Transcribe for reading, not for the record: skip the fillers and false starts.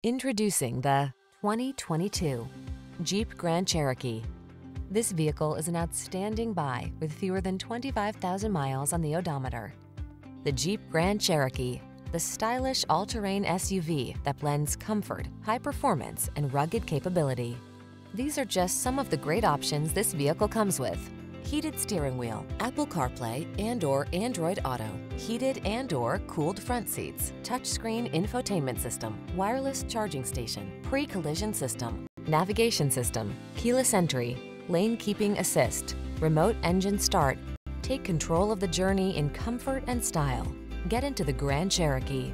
Introducing the 2022 Jeep Grand Cherokee. This vehicle is an outstanding buy with fewer than 25,000 miles on the odometer. The Jeep Grand Cherokee, the stylish all-terrain SUV that blends comfort, high performance, and rugged capability. These are just some of the great options this vehicle comes with: heated steering wheel, Apple CarPlay and/or Android Auto, heated and/or cooled front seats, touchscreen infotainment system, wireless charging station, pre-collision system, navigation system, keyless entry, lane keeping assist, remote engine start. Take control of the journey in comfort and style. Get into the Grand Cherokee.